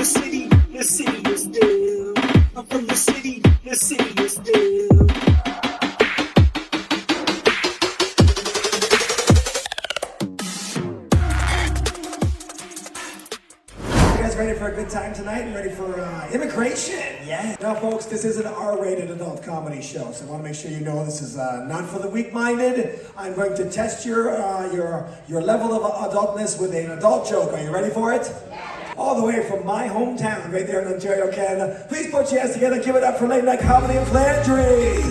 the city is still. I'm from the city is still. Ready for a good time tonight and ready for immigration? Yeah. Now, folks, this is an R-rated adult comedy show, so I want to make sure you know this is not for the weak-minded. I'm going to test your level of adultness with an adult joke. Are you ready for it? Yeah. All the way from my hometown, right there in Ontario, Canada. Please put your hands together and give it up for late night comedy of Landry.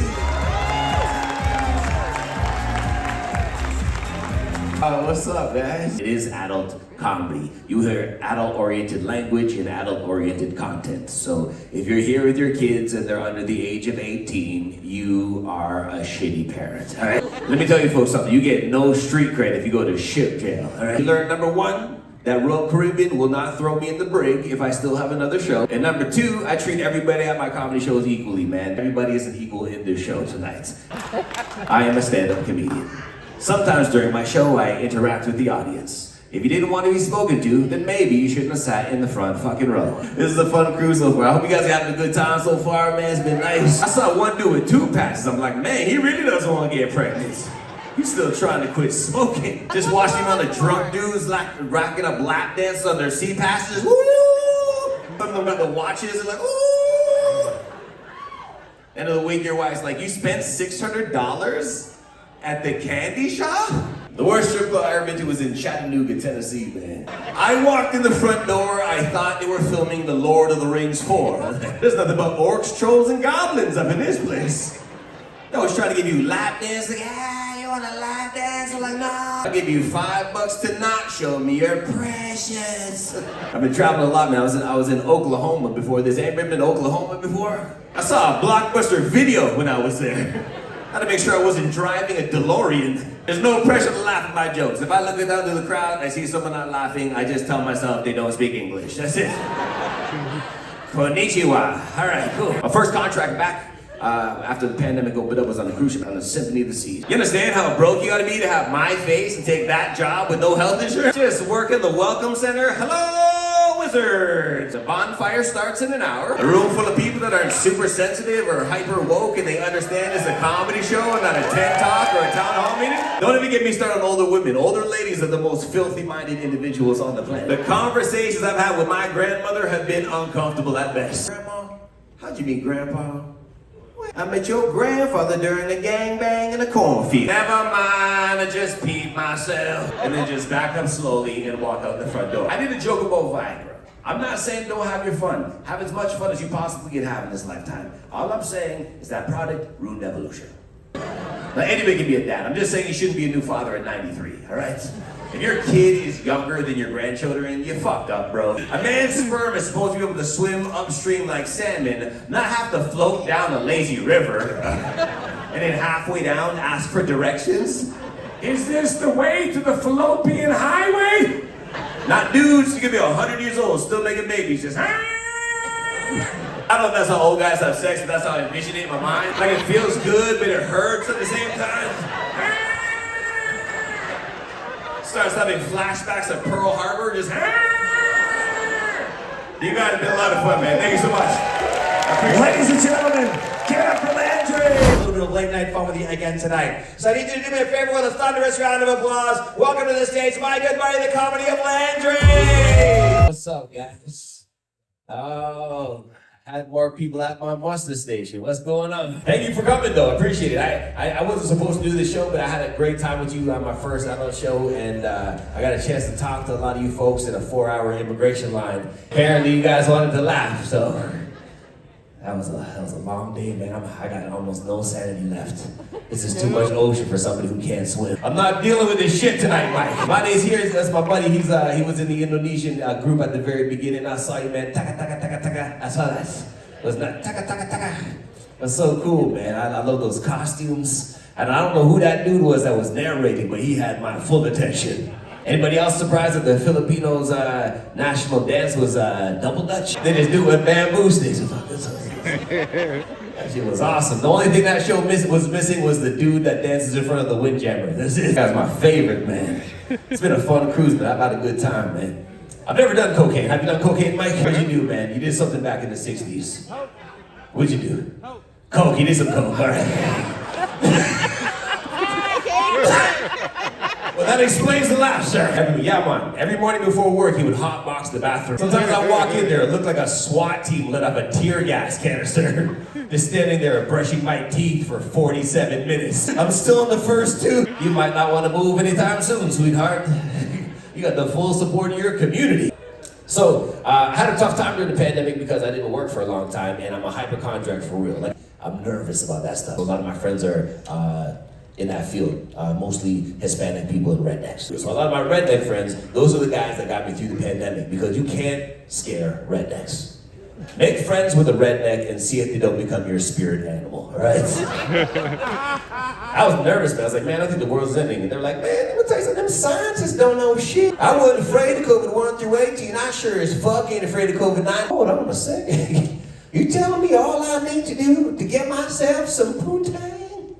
What's up, guys? It is adult comedy. You hear adult-oriented language and adult-oriented content. So if you're here with your kids and they're under the age of 18, you are a shitty parent, all right? Let me tell you folks something. You get no street cred if you go to ship jail, all right? You learn, number one, that Royal Caribbean will not throw me in the brig if I still have another show. And number two, I treat everybody at my comedy shows equally, man. Everybody isn't equal in this show tonight. I am a stand-up comedian. Sometimes during my show, I interact with the audience. If you didn't want to be spoken to, then maybe you shouldn't have sat in the front fucking row. This is a fun cruise so far. I hope you guys are having a good time so far, man. It's been nice. I saw one dude with 2 passes. I'm like, man, he really doesn't want to get pregnant. He's still trying to quit smoking. Just watching all the drunk dudes like racking up lap dances on their C passes. Woo! Some of them got the watches and like, ooh! End of the week, your wife's like, you spent $600? At the candy shop? The worst strip club I ever been to was in Chattanooga, Tennessee, man. I walked in the front door, I thought they were filming The Lord of the Rings 4. There's nothing but orcs, trolls, and goblins up in this place. I was trying to give you lap dance, like, you want a lap dance? I'm like, no. I'll give you $5 to not show me your precious. I've been traveling a lot, man. I was in Oklahoma before this. Anybody been to Oklahoma before? I saw a Blockbuster video when I was there. I had to make sure I wasn't driving a DeLorean. There's no pressure to laugh at my jokes. If I look down to the crowd and I see someone not laughing, I just tell myself they don't speak English. That's it. Konnichiwa. All right, cool. My first contract back after the pandemic opened up was on the cruise ship on the Symphony of the Seas. You understand how broke you gotta be to have my face and take that job with no health insurance? Just work in the welcome center. Hello, wizards. The bonfire starts in an hour. A room full of people that aren't super sensitive or hyper woke and they understand it's a comedy show and not a TED Talk or a town hall meeting. Don't even get me started on older women. Older ladies are the most filthy-minded individuals on the planet. The conversations I've had with my grandmother have been uncomfortable at best. Grandma, how'd you meet Grandpa? I met your grandfather during the gangbang in the cornfield. Never mind, I just peed myself. And then just back up slowly and walk out the front door. I did a joke about Viagra. I'm not saying don't have your fun. Have as much fun as you possibly can have in this lifetime. All I'm saying is that product ruined evolution. Now anybody can be a dad. I'm just saying you shouldn't be a new father at 93, all right? If your kid is younger than your grandchildren, you fucked up, bro. A man's sperm is supposed to be able to swim upstream like salmon, not have to float down a lazy river, and then halfway down ask for directions. Is this the way to the fallopian highway? Not dudes, you could be 100 years old, still making babies, just I don't know if that's how old guys have sex, but that's how I envision it in my mind. Like it feels good, but it hurts at the same time. Starts having flashbacks of Pearl Harbor, just You guys have been a lot of fun, man. Thank you so much. Ladies and gentlemen, give it up for Landry. A little bit of late night fun with you again tonight. So I need you to do me a favor with a thunderous round of applause. Welcome to the stage, my good buddy, the comedy of Landry. What's up, guys? Oh, had more people at my muster station. What's going on? Thank you for coming, though. I appreciate it. I wasn't supposed to do this show, but I had a great time with you on my first adult show, and I got a chance to talk to a lot of you folks in a 4-hour immigration line. Apparently, you guys wanted to laugh, so that was a long day, man. I got almost no sanity left. This is too much ocean for somebody who can't swim. I'm not dealing with this shit tonight, Mike. My name's here. That's my buddy. He was in the Indonesian group at the very beginning. I saw you, man. Taka taka taka taka. I saw that. It was not taka taka taka. That's so cool, man. I love those costumes. And I don't know who that dude was that was narrating, but he had my full attention. Anybody else surprised that the Filipinos' national dance was double Dutch? They just do it with bamboo sticks. That shit was awesome. The only thing that show was missing was the dude that dances in front of the windjammer. That's it. That guy's my favorite, man. It's been a fun cruise, but I've had a good time, man. I've never done cocaine. Have you done cocaine, Mike? What'd you do, man? You did something back in the 60s. What'd you do? Coke. You did some coke, all right. Well, that explains the laugh, sir. Yeah, man. Every morning before work, he would hotbox the bathroom. Sometimes I walk in there, it looked like a SWAT team lit up a tear gas canister. Just standing there brushing my teeth for 47 minutes. I'm still in the first two. You might not want to move anytime soon, sweetheart. You got the full support of your community. So, I had a tough time during the pandemic because I didn't work for a long time, and I'm a hypochondriac for real. Like, I'm nervous about that stuff. A lot of my friends are in that field, mostly Hispanic people and rednecks. So a lot of my redneck friends, those are the guys that got me through the pandemic because you can't scare rednecks. Make friends with a redneck and see if they don't become your spirit animal, all right? I was nervous, man. I was like, man, I think the world's ending. And they're like, man, let me tell you something, them scientists don't know shit. I wasn't afraid of COVID 1 through 18. I sure as fuck ain't afraid of COVID 9. Hold on a second. You telling me all I need to do to get myself some poutine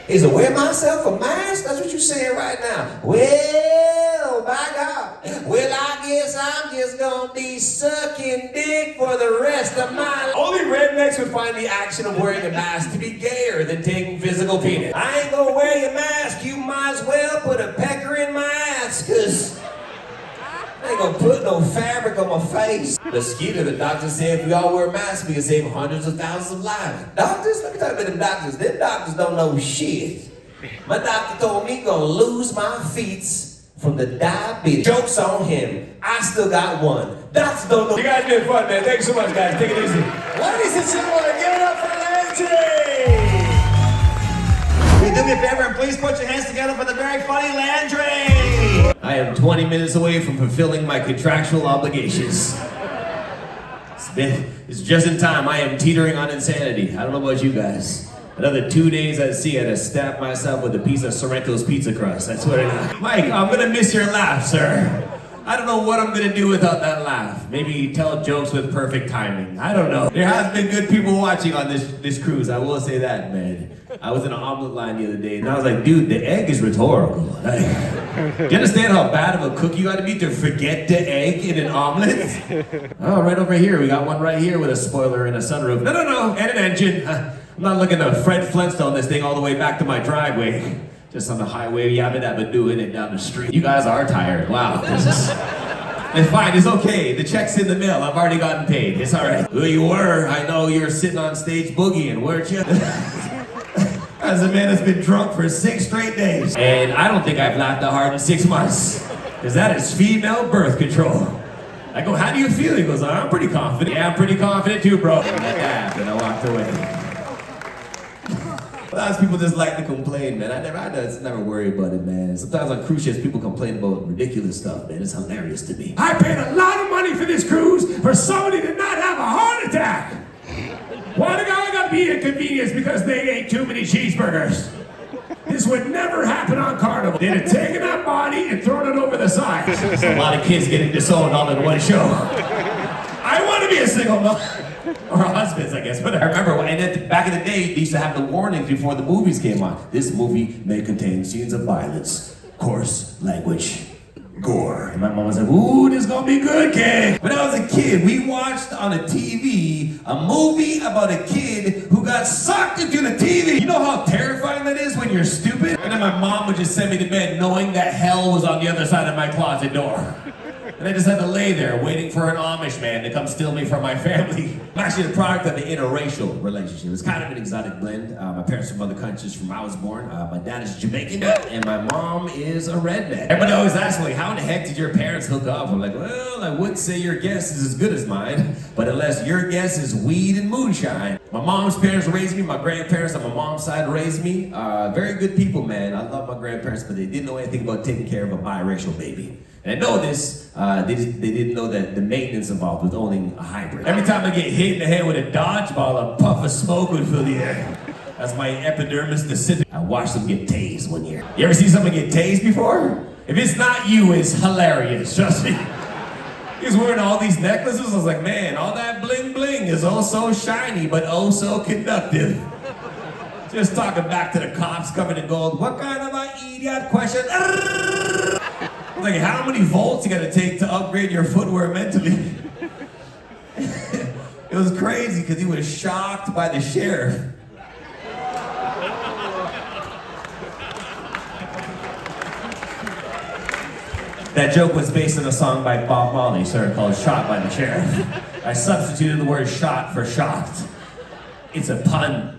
is to wear myself a mask? That's what you're saying right now. Well, by God. Well, I guess I'm just gonna be sucking dick for the rest of my life. Only rednecks would find the action of wearing a mask to be gayer than taking physical penis. I ain't gonna wear your mask. You might as well put a pecker in my ass, cause I ain't gonna put no fabric on my face. The skeeter, the doctor said if we all wear masks, we can save hundreds of thousands of lives. Doctors, let me talk about them doctors. Them doctors don't know shit. My doctor told me gonna lose my feet from the diabetes. Joke's on him. I still got one. Doctors don't know. You guys been fun, man. Thanks so much, guys. Take it easy. Ladies and gentlemen, give it up for Landry! Will you do me a favor and please put your hands together for the very funny Landry! I am 20 minutes away from fulfilling my contractual obligations. It's just in time. I am teetering on insanity. I don't know about you guys. Another 2 days at sea, I'd have stabbed myself with a piece of Sorrento's pizza crust. I swear to God. Mike, I'm gonna miss your laugh, sir. I don't know what I'm gonna do without that laugh. Maybe tell jokes with perfect timing. I don't know. There has been good people watching on this cruise. I will say that, man. I was in an omelet line the other day, and I was like, dude, the egg is rhetorical. Like, do you understand how bad of a cook you gotta be to forget the egg in an omelet? Oh, right over here. We got one right here with a spoiler and a sunroof. No, and an engine. I'm not looking to Fred Flintstone this thing all the way back to my driveway. Just on the highway, yabba dabba doing it down the street. You guys are tired. Wow. It's fine, it's okay. The check's in the mail. I've already gotten paid. It's all right. Who you were, I know you're sitting on stage boogieing, weren't you? As a man that's been drunk for 6 straight days. And I don't think I've laughed that hard in 6 months. Because that is female birth control. I go, how do you feel? He goes, I'm pretty confident. Yeah, I'm pretty confident too, bro. And I walked away. A lot of people just like to complain, man. I never worry about it, man. Sometimes on cruise ships, people complain about ridiculous stuff, man. It's hilarious to me. I paid a lot of money for this cruise for somebody to not have a heart attack. Why the guy got to be inconvenienced because they ate too many cheeseburgers? This would never happen on Carnival. They'd have taken that body and thrown it over the side. There's a lot of kids getting disowned all in one show. I want to be a single mother. Or husbands, I guess. But I remember back in the day, they used to have the warnings before the movies came on. This movie may contain scenes of violence, coarse language, gore. And my mom was like, ooh, this is gonna be good, kid. When I was a kid, we watched on a TV a movie about a kid who got sucked into the TV. You know how terrifying that is when you're stupid? And then my mom would just send me to bed knowing that hell was on the other side of my closet door. And I just had to lay there waiting for an Amish man to come steal me from my family. I'm actually the product of an interracial relationship. It's kind of an exotic blend. My parents are from other countries from where I was born. My dad is Jamaican and my mom is a redneck. Everybody always asks me, how in the heck did your parents hook up? I'm like, well, I would say your guess is as good as mine, but unless your guess is weed and moonshine. My mom's parents raised me, my grandparents on my mom's side raised me. Very good people, man. I love my grandparents, but they didn't know anything about taking care of a biracial baby. And I know this, they didn't know that the maintenance involved with owning a hybrid. Every time I get hit in the head with a dodgeball, a puff of smoke would fill the air. That's my epidermis descending. I watched them get tased one year. You ever see someone get tased before? If it's not you, it's hilarious, trust me. He was wearing all these necklaces. I was like, man, all that bling bling is oh so shiny, but oh so conductive. Just talking back to the cops covered in gold. What kind of an idiot question? I was like, how many volts you gotta take to upgrade your footwear mentally? It was crazy because he was shocked by the sheriff. That joke was based on a song by Bob Marley, sir, called Shot by the Sheriff. I substituted the word shot for shocked. It's a pun.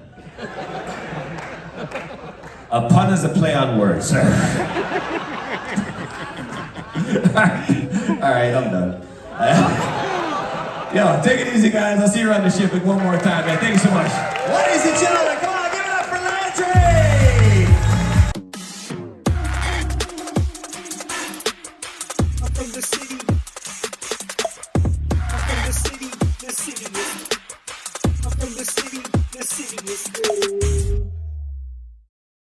A pun is a play on words, sir. All right, I'm done. Yo, take it easy, guys. I'll see you around the ship one more time, man. Thank you so much. Ladies and gentlemen.